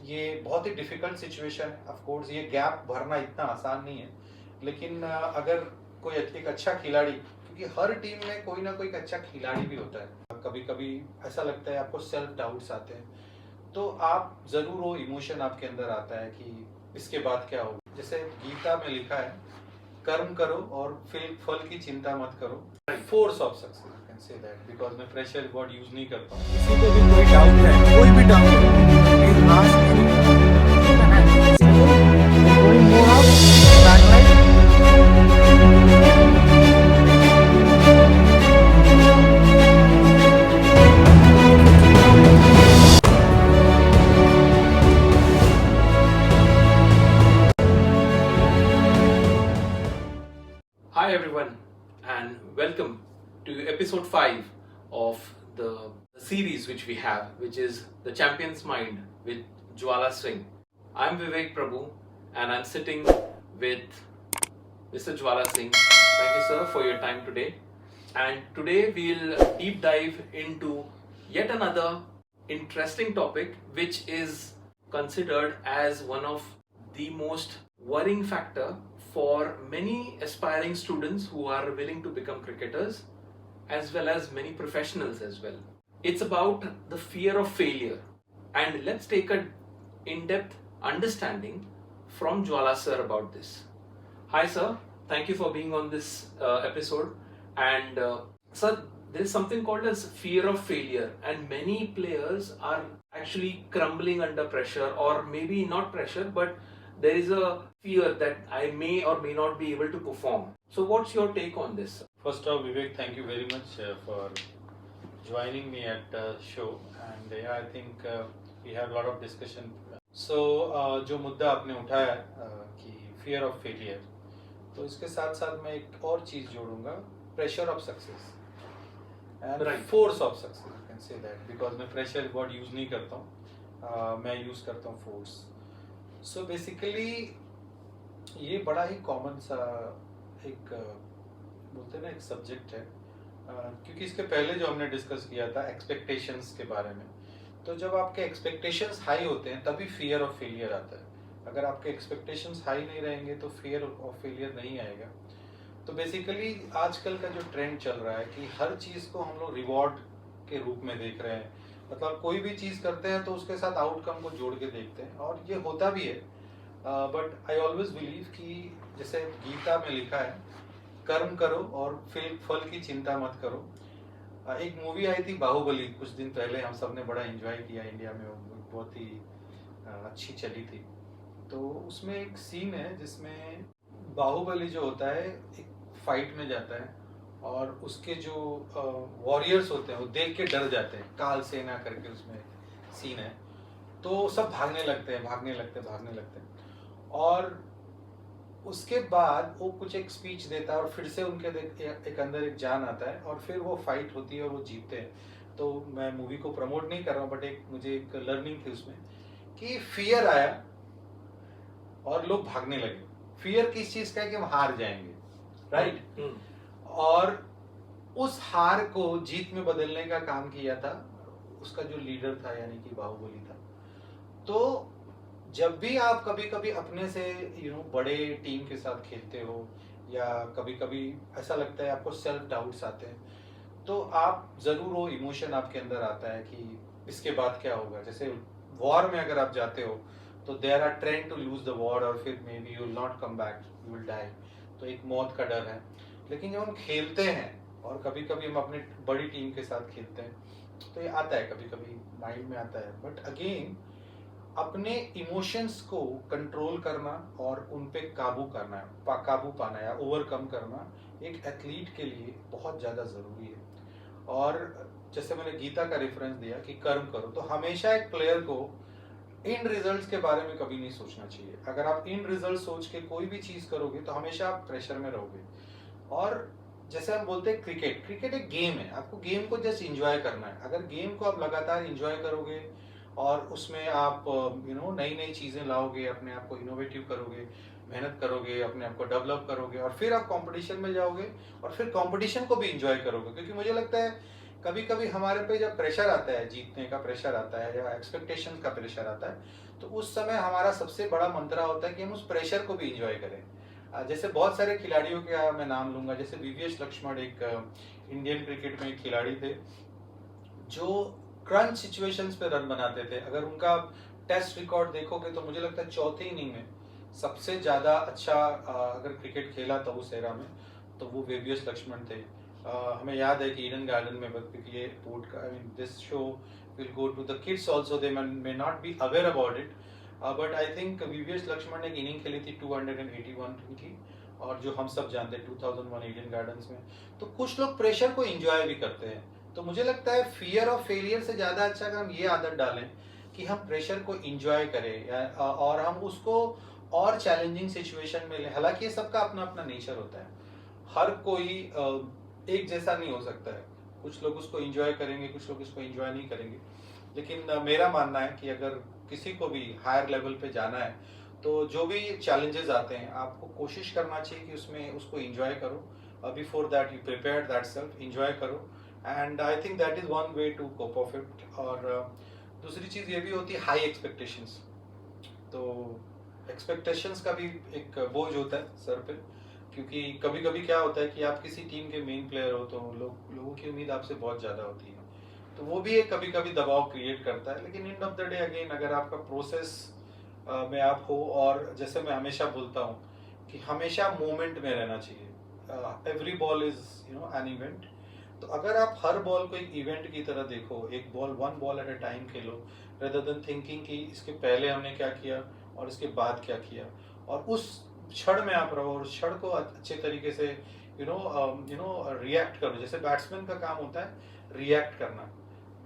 ये बहुत ही difficult situation है। ऑफ कोर्स ये गैप भरना इतना आसान नहीं है, लेकिन अगर कोई एक अच्छा खिलाड़ी, क्योंकि हर टीम में कोई ना कोई एक अच्छा खिलाड़ी भी होता है, कभी कभी ऐसा लगता है आपको सेल्फ डाउट्स आते हैं, तो आप जरूर वो इमोशन आपके अंदर आता है कि इसके बाद क्या होगा। जैसे गीता में लिखा है, कर्म करो और फिर फल की चिंता मत करो। Force of success you can say that, because मैं प्रेशर वर्ड यूज नहीं करता हूँ। किसी को भी कोई डाउट है, कोई भी डाउट हो, please ask any going more up backlight. Hi everyone, and welcome to episode 5 of the series which we have, which is The Champion's Mind with Jwala Singh. I'm Vivek Prabhu and I'm sitting with Mr. Jwala Singh. Thank you, sir, for your time today. And today we'll deep dive into yet another interesting topic, which is considered as one of the most worrying factor for many aspiring students who are willing to become cricketers, as well as many professionals as well. It's about the fear of failure. And let's take an in-depth understanding from Jwala sir about this. Hi sir, thank you for being on this episode. And sir, there is something called as fear of failure, and many players are actually crumbling under pressure, or maybe not pressure, but there is a fear that I may or may not be able to perform. So what's your take on this? First off, Vivek, thank you very much for joining me at the show, and I think we have a lot of discussion. So जो मुद्दा आपने उठाया कि fear of failure, तो इसके साथ साथ मैं एक और चीज़ जोड़ूंगा, pressure of success and force of success. You can say that, because मैं pressure word use नहीं करता हूँ, मैं use करता हूँ force. So basically ये बड़ा ही कॉमन सा एक बोलते हैं ना एक सब्जेक्ट है, क्योंकि इसके पहले जो हमने डिस्कस किया था एक्सपेक्टेशंस के बारे में, तो जब आपके एक्सपेक्टेशंस हाई होते हैं तभी फियर ऑफ फेलियर आता है। अगर आपके एक्सपेक्टेशंस हाई नहीं रहेंगे तो फियर ऑफ फेलियर नहीं आएगा। तो बेसिकली आजकल का जो ट्रेंड चल रहा है कि हर चीज़ को हम लोग रिवॉर्ड के रूप में देख रहे हैं, मतलब कोई भी चीज़ करते हैं तो उसके साथ आउटकम को जोड़ के देखते हैं, और ये होता भी है। बट आई ऑलवेज बिलीव कि जैसे गीता में लिखा है, कर्म करो और फिर फल की चिंता मत करो। एक मूवी आई थी बाहुबली कुछ दिन पहले, हम सब ने बड़ा एंजॉय किया इंडिया में, वो बहुत ही अच्छी चली थी। तो उसमें एक सीन है जिसमें बाहुबली जो होता है एक फाइट में जाता है, और उसके जो वॉरियर्स होते हैं वो देख के डर जाते हैं, काल सेना करके उसमें सीन है, तो सब भागने लगते हैं। और उसके बाद वो कुछ एक स्पीच देता है और फिर से उनके एक अंदर एक जान आता है, और फिर वो फाइट होती है और वो जीतते हैं। तो मैं मूवी को प्रमोट नहीं कर रहा हूँ, बट मुझे एक लर्निंग थी उसमें कि फियर आया और लोग भागने लगे। फियर किस चीज का है कि हम हार जाएंगे, राइट? और उस हार को जीत में बदलने का काम किया था उसका जो लीडर था, यानी कि बाहुबली था। तो जब भी आप कभी कभी अपने से बड़े टीम के साथ खेलते हो, या कभी कभी ऐसा लगता है आपको सेल्फ डाउट्स आते हैं, तो आप जरूर वो इमोशन आपके अंदर आता है कि इसके बाद क्या होगा। जैसे वॉर में अगर आप जाते हो तो there are trained to lose the war, और फिर may be you will not come back, you will die, तो एक मौत का डर है। लेकिन जब हम खेलते हैं और कभी कभी हम अपने बड़ी टीम के साथ खेलते हैं, तो ये आता है कभी कभी माइंड में आता है। बट अगेन अपने इमोशंस को कंट्रोल करना और उन पे काबू करना, काबू पाना या ओवरकम करना एक एथलीट के लिए बहुत ज़्यादा ज़रूरी है। और जैसे मैंने गीता का रेफरेंस दिया कि कर्म करो, तो हमेशा एक प्लेयर को इन रिजल्ट्स के बारे में कभी नहीं सोचना चाहिए। अगर आप इन रिजल्ट सोच के कोई भी चीज़ करोगे तो हमेशा आप प्रेशर में रहोगे। और जैसे हम बोलते हैं क्रिकेट एक गेम है, आपको गेम को जस्ट इंजॉय करना है। अगर गेम को आप लगातार इंजॉय करोगे और उसमें आप नई नई चीज़ें लाओगे, अपने आप को इनोवेटिव करोगे, मेहनत करोगे, अपने आप को डेवलप करोगे, और फिर आप कंपटीशन में जाओगे और फिर कंपटीशन को भी इंजॉय करोगे। क्योंकि मुझे लगता है कभी कभी हमारे पे जब प्रेशर आता है, जीतने का प्रेशर आता है या एक्सपेक्टेशन का प्रेशर आता है, तो उस समय हमारा सबसे बड़ा मंत्रा होता है कि हम उस प्रेशर को भी इंजॉय करें। जैसे बहुत सारे खिलाड़ियों का मैं नाम लूंगा, जैसे वीवीएस लक्ष्मण एक इंडियन क्रिकेट में एक खिलाड़ी थे जो क्रंच सिचुएशंस पे रन बनाते थे। अगर उनका टेस्ट रिकॉर्ड देखोगे तो मुझे लगता है चौथी इनिंग में सबसे ज्यादा अच्छा अगर क्रिकेट खेला था उस एरा में तो वो वीवीएस लक्ष्मण थे। हमें याद है कि ईडन गार्डन में, क्योंकि ये podcast, I mean this show will go to the kids also, they may not be aware about it, but I think VVS Laxman ने एक इनिंग खेली थी 281 रन की, और जो हम सब जानते हैं 2001 ईडन गार्डन्स में। तो कुछ लोग प्रेशर को एंजॉय भी करते हैं। तो मुझे लगता है फियर ऑफ फेलियर से ज्यादा अच्छा अगर हम ये आदत डालें कि हम प्रेशर को एंजॉय करें और हम उसको और चैलेंजिंग सिचुएशन में लें। हालांकि ये सबका अपना अपना नेचर होता है, हर कोई एक जैसा नहीं हो सकता है। कुछ लोग उसको एंजॉय करेंगे, कुछ लोग इसको एंजॉय नहीं करेंगे। लेकिन मेरा मानना है कि अगर किसी को भी हायर लेवल पे जाना है तो जो भी चैलेंजेस आते हैं आपको कोशिश करना चाहिए कि उसमें उसको एंजॉय करो। Before that you prepare that self, enjoy करो, and I think that is one way to cope of it. और दूसरी चीज ये भी होती है हाई एक्सपेक्टेशंस। तो एक्सपेक्टेशंस का भी एक बोझ होता है सर पे, क्योंकि कभी कभी क्या होता है कि आप किसी टीम के मेन प्लेयर हो तो लोगों की उम्मीद आपसे बहुत ज्यादा होती है, तो वो भी एक कभी कभी दबाव क्रिएट करता है। लेकिन end of the day again अगर आपका प्रोसेस में आप हो, और जैसे मैं हमेशा बोलता हूँ कि हमेशा मोमेंट में रहना चाहिए। Every ball is an event. तो अगर आप हर बॉल को एक इवेंट की तरह देखो, एक ball one ball at a time Khelo, rather than thinking कि इसके पहले हमने क्या किया और इसके बाद क्या किया, और उस क्षण में आप रहो और उस क्षण को अच्छे तरीके से रिएक्ट करो। जैसे बैट्समैन का काम होता है रिएक्ट करना,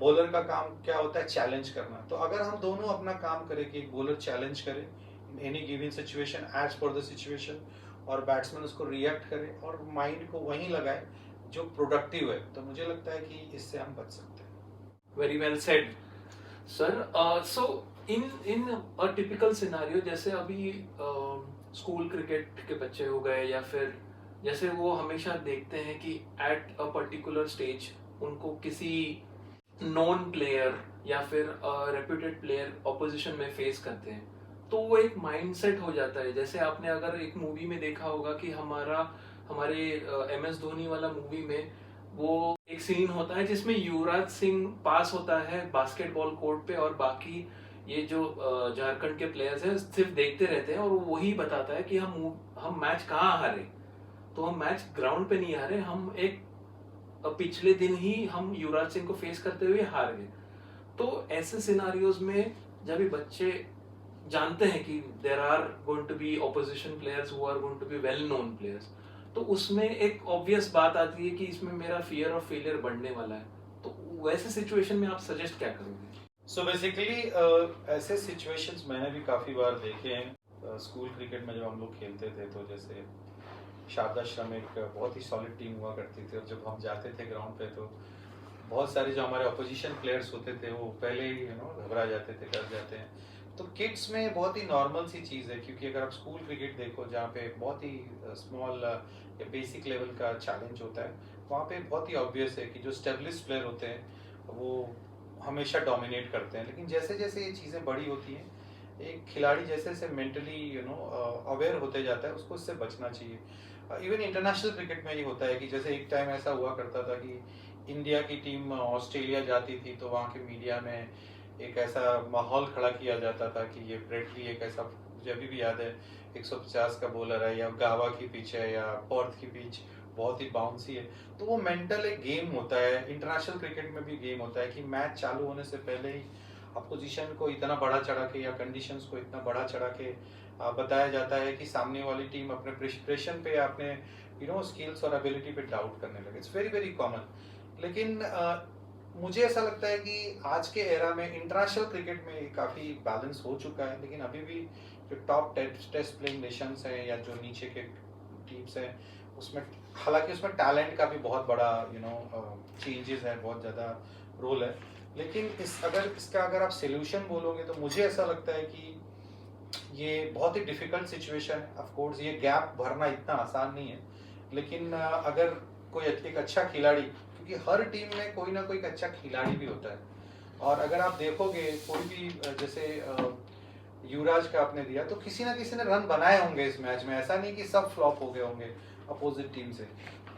बॉलर का काम क्या होता है चैलेंज करना। तो अगर हम दोनों अपना काम करें कि एक बॉलर चैलेंज करे in any given situation as per the situation, और बैट्समैन उसको रिएक्ट करे और माइंड को वहीं लगाए जो प्रोडक्टिव है, तो मुझे लगता है कि इससे हम बच सकते हैं। Very well said sir. So in a typical scenario, जैसे अभी स्कूल क्रिकेट के बच्चे हो गए, या फिर जैसे वो हमेशा देखते हैं कि एट अ पर्टिकुलर स्टेज उनको किसी नॉन प्लेयर या फिर रेप्यूटेड प्लेयर ऑपोजिशन में फेस करते हैं, तो वो एक माइंडसेट हो जाता है। जैसे आपने अगर एक मूवी में देखा होगा कि हमारे MS धोनी वाला मूवी में वो एक सीन होता है जिसमें युवराज सिंह पास होता है बास्केटबॉल कोर्ट पे, और बाकी ये जो झारखंड के प्लेयर्स हैं सिर्फ देखते रहते हैं, और वो वही बताता है कि हम मैच कहाँ हारे। तो हम मैच ग्राउंड पे नहीं हारे, हम एक पिछले दिन ही हम युवराज सिंह को फेस करते हुए हार गए। तो ऐसे सिनारियोज में जब ये बच्चे जानते हैं कि there are going to be opposition players who are going to be well known players, तो उसमें एक ऑब्वियस बात आती है कि इसमें मेरा फियर ऑफ फेलियर बढ़ने वाला है। तो वैसे सिचुएशन में आप सजेस्ट क्या करोगे? सो बेसिकली ऐसे सिचुएशंस मैंने भी काफ़ी बार देखे हैं। स्कूल क्रिकेट में जब हम लोग खेलते थे तो जैसे शारदाश्रम एक बहुत ही सॉलिड टीम हुआ करती थी, और जब हम जाते थे ग्राउंड पे तो बहुत सारे जो हमारे अपोजिशन प्लेयर्स होते थे वो पहले ही घबरा जाते थे, डर जाते हैं। तो किड्स में बहुत ही नॉर्मल सी चीज़ है, क्योंकि अगर आप स्कूल क्रिकेट देखो जहाँ पे बहुत ही स्मॉल या बेसिक लेवल का चैलेंज होता है, वहाँ पे बहुत ही ऑब्वियस है कि जो स्टेब्लिश प्लेयर होते हैं वो हमेशा डोमिनेट करते हैं। लेकिन जैसे जैसे ये चीज़ें बड़ी होती हैं, एक खिलाड़ी जैसे जैसे मेंटली अवेयर होते जाता है, उसको इससे बचना चाहिए। इवन इंटरनेशनल क्रिकेट में ये होता है कि जैसे एक टाइम ऐसा हुआ करता था कि इंडिया की टीम ऑस्ट्रेलिया जाती थी तो वहाँ के मीडिया में एक ऐसा माहौल खड़ा किया जाता था कि ये ब्रेटली एक ऐसा, मुझे अभी भी याद है, 150 का बॉलर है, या गावा की पिच है, या पर्थ की पिच बहुत ही बाउंसी है। तो वो मेंटल एक गेम होता है, इंटरनेशनल क्रिकेट में भी गेम होता है कि मैच चालू होने से पहले ही अपोजिशन को इतना बड़ा चढ़ा के या कंडीशंस को इतना बड़ा चढ़ा के बताया जाता है कि सामने वाली टीम अपने प्रिपरेशन पे, अपने स्किल्स और एबिलिटी पे डाउट करने लगे। It's very very common. लेकिन मुझे ऐसा लगता है कि आज के एरा में इंटरनेशनल क्रिकेट में काफ़ी बैलेंस हो चुका है, लेकिन अभी भी जो टॉप टेस्ट प्लेइंग नेशंस हैं या जो नीचे के टीम्स हैं उसमें, हालांकि उसमें टैलेंट का भी बहुत बड़ा चेंजेस है, बहुत ज़्यादा रोल है। लेकिन इसका अगर आप सोल्यूशन बोलोगे तो मुझे ऐसा लगता है कि ये बहुत ही डिफिकल्ट सिचुएशन है। ऑफ कोर्स ये गैप भरना इतना आसान नहीं है, लेकिन अगर कोई एक अच्छा खिलाड़ी, क्योंकि हर टीम में कोई ना कोई अच्छा खिलाड़ी भी होता है, और अगर आप देखोगे कोई भी जैसे युवराज का आपने दिया, तो किसी ना किसी ने रन बनाए होंगे इस मैच में, ऐसा नहीं कि सब फ्लॉप हो गए होंगे अपोजिट टीम से।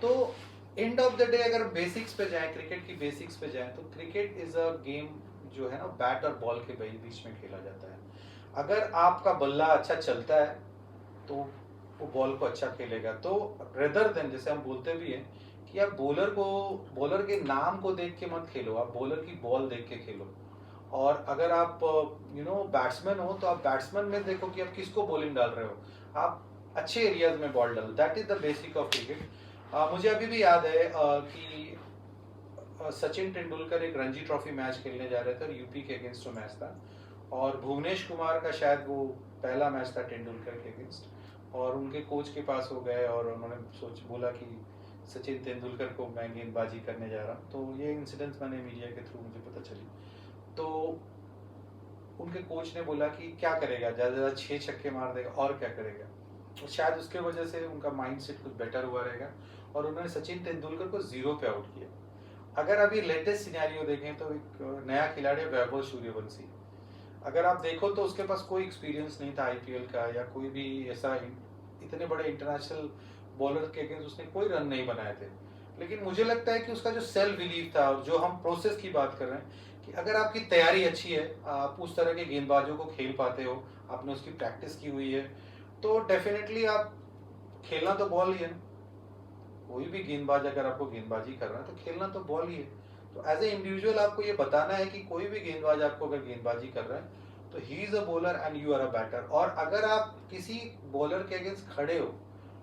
तो एंड ऑफ द डे अगर बेसिक्स पे जाए, क्रिकेट की बेसिक्स पे जाए, तो क्रिकेट इज अ गेम जो है ना बैट और बॉल के बीच में खेला जाता है। अगर आपका बल्ला अच्छा चलता है तो वो बॉल को अच्छा खेलेगा। तो रेदर देन, जैसे हम बोलते भी हैं कि आप बॉलर के नाम को देख के मत खेलो, आप बॉलर की बॉल देख के खेलो। और अगर आप बैट्समैन हो तो आप बैट्समैन में देखो कि आप किसको बॉलिंग डाल रहे हो, आप अच्छे एरियाज में बॉल डालो। That is the basic of cricket. मुझे अभी भी याद है कि सचिन तेंदुलकर एक रणजी ट्रॉफी मैच खेलने जा रहे थे और यूपी के अगेंस्ट वो मैच था, और भुवनेश कुमार का शायद वो पहला मैच था तेंदुलकर के अगेंस्ट, और उनके कोच के पास हो गए और उन्होंने बोला कि सचिन तेंदुलकर को मैं गेंदबाजी करने जा रहा हूँ। तो ये इंसिडेंट्स मैंने मीडिया के थ्रू मुझे पता चली। तो उनके कोच ने बोला कि क्या करेगा, ज़्यादा ज़्यादा 6 छक्के मार देगा और क्या करेगा। और शायद उसके वजह से उनका माइंडसेट कुछ बेटर हुआ रहेगा और उन्होंने सचिन तेंदुलकर को 0 पे आउट किया। अगर अभी लेटेस्ट सिनेरियो देखें तो एक नया खिलाड़ी वैभव सूर्यवंशी, अगर आप देखो तो उसके पास कोई एक्सपीरियंस नहीं था आईपीएल का, या कोई भी ऐसा इतने बड़े इंटरनेशनल बॉलर के अगेंस्ट उसने कोई रन नहीं बनाए थे। लेकिन मुझे लगता है कि उसका जो सेल्फ बिलीव था, और जो हम प्रोसेस की बात कर रहे हैं कि अगर आपकी तैयारी अच्छी है, आप उस तरह के गेंदबाजों को खेल पाते हो, आपने उसकी प्रैक्टिस की हुई है, तो डेफिनेटली आप खेलना तो बॉल ही है। कोई भी गेंदबाज अगर आपको गेंदबाजी कर रहा है तो खेलना तो बॉल ही है। तो एज ए इंडिविजुअल आपको ये बताना है कि कोई भी गेंदबाज आपको अगर गेंदबाजी कर रहा है तो he is a bowler and you are a batter. और अगर आप किसी बॉलर के अगेंस्ट खड़े हो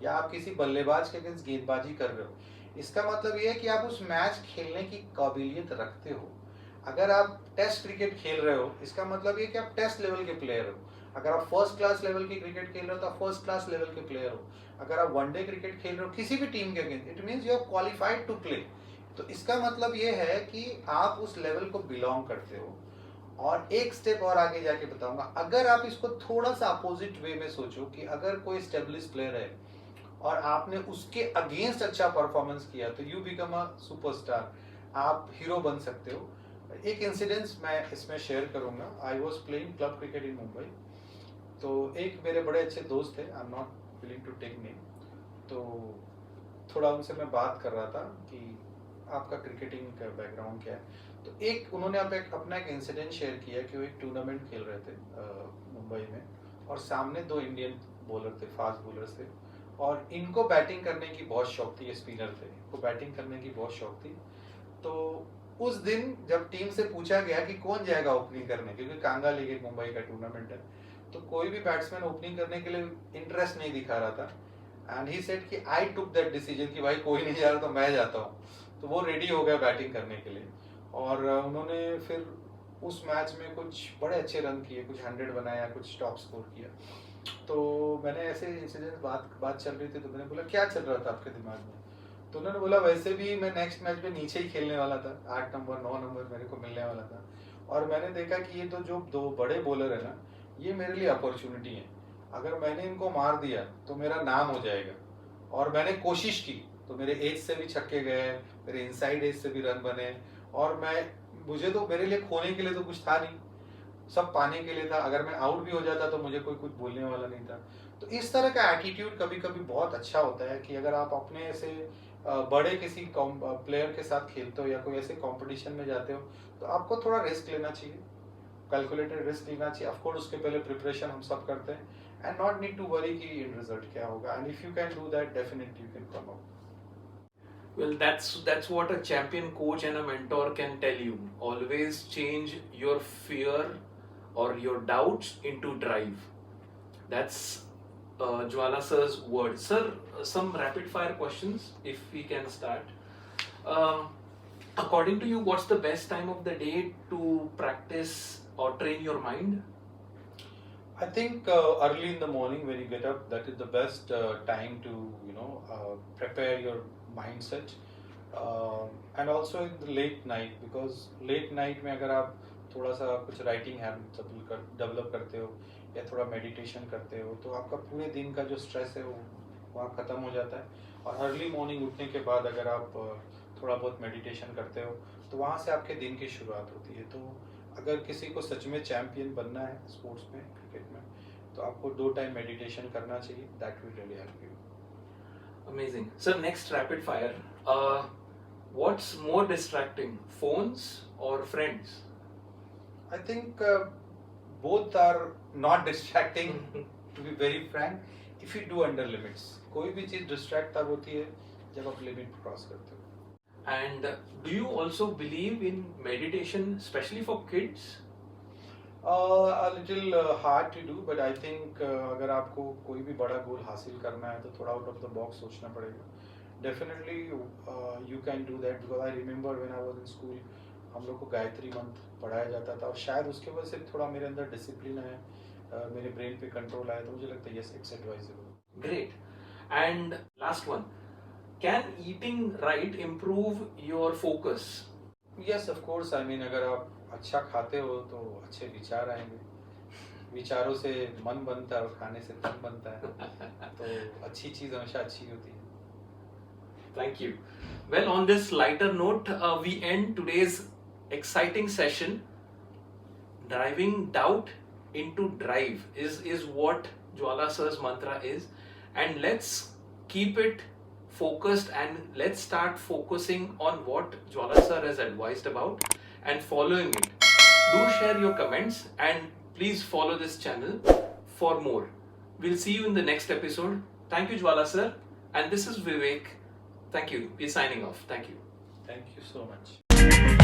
या आप किसी बल्लेबाज के अगेंस्ट गेंदबाजी कर रहे हो, इसका मतलब ये है कि आप उस मैच खेलने की काबिलियत रखते हो। अगर आप टेस्ट क्रिकेट खेल रहे हो, इसका मतलब ये कि आप टेस्ट लेवल के प्लेयर हो। अगर आप फर्स्ट क्लास लेवल की क्रिकेट खेल रहे हो तो आप फर्स्ट क्लास लेवल के प्लेयर हो। अगर आप वनडे क्रिकेट खेल रहे हो किसी भी टीम के against, it means you are qualified to play. तो इसका मतलब ये है कि आप उस लेवल को बिलोंग करते हो। और एक स्टेप और आगे जाके बताऊंगा, अगर आप इसको थोड़ा सा अपोजिट वे में सोचो कि अगर कोई स्टेब्लिश प्लेयर है और आपने उसके अगेंस्ट अच्छा परफॉर्मेंस किया तो यू बिकम अ सुपरस्टार, आप हीरो बन सकते हो। एक इंसिडेंस मैं इसमें शेयर करूंगा। I was playing club cricket in Mumbai. तो एक मेरे बड़े अच्छे दोस्त थे, I am not willing to take name, तो थोड़ा उनसे मैं बात कर रहा था कि आपका क्रिकेटिंग का बैकग्राउंड क्या है। तो एक उन्होंने अपना एक इंसिडेंट शेयर किया कि वो एक टूर्नामेंट खेल रहे थे मुंबई में, और सामने 2 इंडियन बॉलर थे, फास्ट बॉलर्स थे, और इनको बैटिंग करने की बहुत शौक थी। ये स्पिनर थे, इनको बैटिंग करने की बहुत शौक थी। तो उस दिन जब टीम से पूछा गया कि कौन जाएगा ओपनिंग करने, क्योंकि कांगा लीग एक मुंबई का टूर्नामेंट है, तो कोई भी बैट्समैन ओपनिंग करने के लिए इंटरेस्ट नहीं दिखा रहा था। एंड ही सेड कि आई टुक दैट डिसीजन कि भाई कोई नहीं जा रहा तो मैं जाता हूँ। तो वो रेडी हो गया बैटिंग करने के लिए, और उन्होंने फिर उस मैच में कुछ बड़े अच्छे रन किए, कुछ 100 बनाया, कुछ टॉप स्कोर किया। तो मैंने ऐसे इंसिडेंट बात चल रही थी, तो मैंने बोला क्या चल रहा था आपके दिमाग में। तो उन्होंने बोला वैसे भी मैं नेक्स्ट मैच में नीचे ही खेलने वाला था, 8 नंबर 9 नंबर मेरे को मिलने वाला था, और मैंने देखा कि ये तो जो 2 बड़े बॉलर है ना, ये मेरे लिए अपॉर्चुनिटी है। अगर मैंने इनको मार दिया तो मेरा नाम हो जाएगा। और मैंने कोशिश की तो मेरे एज से भी छक्के गए, मेरे इनसाइड एज से भी रन बने, और मुझे तो मेरे लिए खोने के लिए तो कुछ था नहीं, सब पाने के लिए था। अगर मैं आउट भी हो जाता तो मुझे कोई कुछ बोलने वाला नहीं था। तो इस तरह का एटीट्यूड कभी कभी बहुत अच्छा होता है कि अगर आप अपने ऐसे बड़े किसी प्लेयर के साथ खेलते हो या कोई ऐसे कंपटीशन में जाते हो, तो आपको थोड़ा रिस्क लेना चाहिए, कैलकुलेटेड रिस्क लेना चाहिए। ऑफ कोर्स उसके पहले प्रिपरेशन हम सब करते हैं, and not need to worry कि इन रिजल्ट क्या होगा, and if you can do that definitely you can come up. Well, that's what a champion coach and a mentor can tell you. Always change your fear or your doubts into drive. That's Jwala sir's word. Sir, some rapid fire questions if we can start. According to you, what's the best time of the day to practice or train your mind? I think early in the morning when you get up, that is the best time to prepare your mindset, and also in the late night, because late night में अगर आप थोड़ा सा कुछ writing habit develop करते हो या थोड़ा मेडिटेशन करते हो, तो आपका पूरे दिन का जो स्ट्रेस है वो वहाँ ख़त्म हो जाता है। और अर्ली मॉर्निंग उठने के बाद अगर आप थोड़ा बहुत मेडिटेशन करते हो तो वहाँ से आपके दिन की शुरुआत होती है। तो अगर किसी को सच में चैम्पियन बनना है स्पोर्ट्स में, क्रिकेट में, तो आपको 2 टाइम मेडिटेशन करना चाहिए, that will really help you. Amazing. Sir, next rapid fire. What's more distracting, phones or friends? I think both are not distracting, to be very frank, if you do under limits. कोई भी चीज distract तब होती है जब आप limit cross करते हो. And do you also believe in meditation, especially for kids? A little hard to do, but I think अगर आपको कोई भी बड़ा गोल हासिल करना है तो थोड़ा आउट ऑफ द बॉक्स सोचना पड़ेगा. Definitely you can do that, because I remember when I was in school हम लोग को गायत्री मंत्र पढ़ाया जाता था, और शायद उसके वजह से थोड़ा मेरे अंदर डिसिप्लिन है, मेरे ब्रेन पे कंट्रोल आया, तो मुझे लगता है yes, it's advisable. Great. And last one. Can eating right improve your focus? Yes, of course. I mean, अगर आप अच्छा खाते हो तो अच्छे विचार आएंगे, विचारों से मन बनता है और खाने से तन बनता है, तो अच्छी चीज हमेशा अच्छी होती है. Thank you. Well, on this lighter note, we end today's exciting session. Driving doubt into drive is what Jwala Sir's mantra is, and let's keep it focused and let's start focusing on what Jwala Sir has advised about and following it. Do share your comments and please follow this channel for more. We'll see you in the next episode. Thank you, Jwala Sir, and this is Vivek. Thank you. We're signing off. Thank you. Thank you so much.